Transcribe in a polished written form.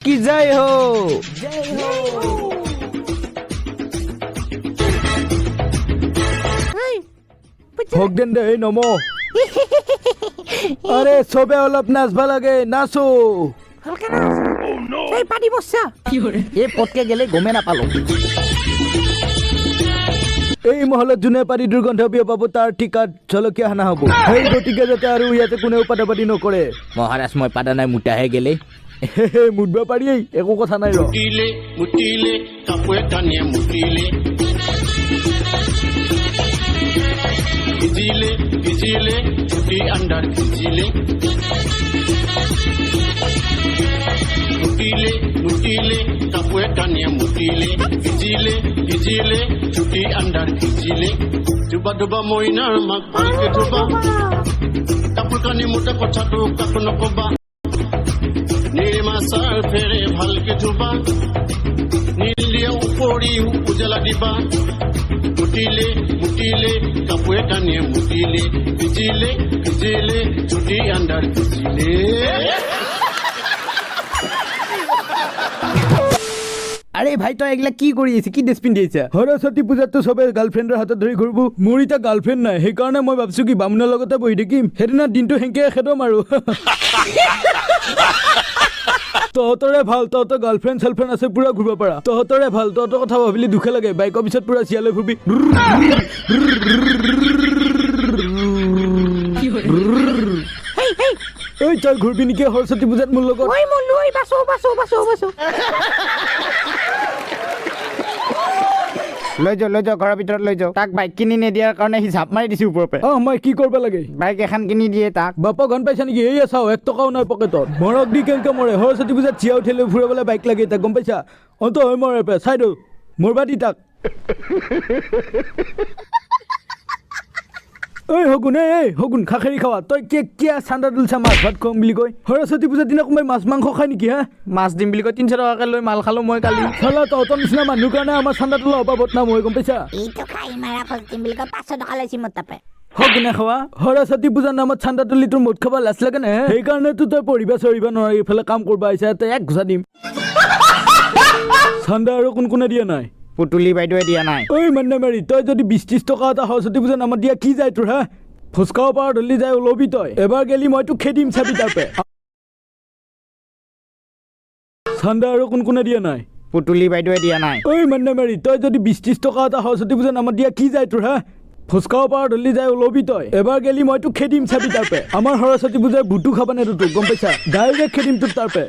কি জয় হো হোক দেন দে নম আরে সবে অলপ নাচবা লাগে নাচো এই পানি বসা এ পটকে গেলে গমে নাপালো এই মহলত যোনে পাৰি দুৰ্গন্ধ বিয়পাব তাৰ ঠিকাত জলকীয়া হানা হ'ব সেই গতিকে যাতে আৰু ইয়াতে কোনেও পাদাপাতি নকৰে মহাৰাজ মই পাদা নাই মুটাহে গেলে মুটবা পাৰি একো কথা নাই ৰ মুটিলে কাপোৰে কানিয়ে মুটিলে ভিজিলে ছুটি আন্ডাৰ ভিজিলে মুটিলে কাপোৰে কানিয়ে মুটিলে ভিজিলে ছুটি আন্ডাৰ ভিজিলে ডুবা মইনাৰ মাক ভালকে ডুবা কাপোৰ কানি মোটা কথাটো কাকো নকবা নিৰ্মাচাৰ ফেৰে ভালকে ধুবা নীলিয়া উপৰিও উজালা দিবা মুটিলে কাপোৰে কানিয়ে মুটিলে ভিজিলে ছুটি আন্ডাৰ ভিজিলে আৰে ভাই তো এগুলা কি কৰি আছে কি ড্ৰেছ পিন্ধি আছে সৰস্বতী পূজাতো সবে গাৰ্লফ্ৰেণ্ডৰ হাতত ধৰি ঘূৰিব মোৰ এতিয়া গাৰ্লফ্ৰেণ্ড নাই সেইকাৰণে মই ভাবছো কি বামুণৰ লগতে বহি থাকিম সেইদিনা দিনটো হেংকে খেদম আৰু তহঁতৰে ভাল তহঁতৰ গাৰ্লফ্ৰেণ্ড চাৰ্লফ্ৰেণ্ড আছে পুৰা ঘূৰিব পাৰা তহঁতৰে ভাল তহঁতৰ কথা ভাবিলে দুখে লাগে বাইকৰ পিছত পুৰা চিয়ালৈ ফুৰিবি এই তই ঘূৰিবি নেকি সৰস্বতী পূজাত মোৰ লগত ওই মল্লু ওই বাসো লৈ যাও ঘৰৰ ভিতৰত লৈ যাও তাক বাইক কিনি নিদিয়াৰ কাৰণে সি ঝাপ মাৰি দিছে ওপৰৰ পৰা মই কি কৰিব লাগে বাইক এখন কিনি দিয়ে তাক বাপা গন পাইছা নেকি এই চাও 1 টকাও নাই পকেটত মৰক দি কেনেকে মৰে সৰস্বতী পূজাত চিয়া উঠিলে ফুৰিবলৈ বাইক লাগে তাক গম পাইছা অন্ত হয় মৰে পে চাই দিওঁ মৰবা দি তাক এই হগুন খাখেৰি খাৱা তই কিয় চান্দা দুলছা মাছ ভাত খুৱাম বুলি কয় সৰস্বতী পূজাৰ দিনা কোনোবাই মাছ মাংস খায় নেকি হা মাছ দিম বুলি কয় 300 টকাকে লৈ মাল খালো মই কালি চালা তহঁতৰ নিচিনা মানুহৰ কাৰণে আমাৰ চান্দা তোলা অভাৱত নাম হয় গম পাইছা এইটো খাই মাৰা ফলটিম বুলি কয় 500 টকা লৈছি মোৰ তাপে হগুনে খাৱা সৰস্বতী পূজাৰ নামত চান্দা তুলি তোৰ মুঠ খাবা লাজ লাগে নে সেইকাৰণেতো তই পঢ়িবা চৰিবা নোৱাৰি এইফালে কাম কৰবা আহিছা তই এক ঘোচা দিম চান্দা আৰু কোনে দিয়া নাই পুতুলি বাইদেৱে দিয়া নাই ঐ মানে মাৰি তই যদি 20-30 টকা এটা সৰস্বতী পূজাৰ নামত দিয়া কি যায় তোৰ হা ফুচকাও পাৰ ধলি যায় ওলবি তই এবাৰ গেলি মই তোক খেদিম চাবি তাৰপে চান্দা আৰু কোনে দিয়া নাই পুতুলি বাইদেৱে দিয়া নাই ঐ মানে মাৰি তই যদি 20-30 টকা এটা সৰস্বতী পূজাৰ নামত দিয়া কি যায় তোৰ হা ফুচকাও পাৰ ধলি যায় ওলবি তই এবাৰ গেলি মই তোক খেদিম চাবি তাৰপে আমাৰ সৰস্বতী পূজাৰ বুটু খাবা নে তোক গম পাইছা ডাইৰেক্ট খেদিম তোক তাৰপে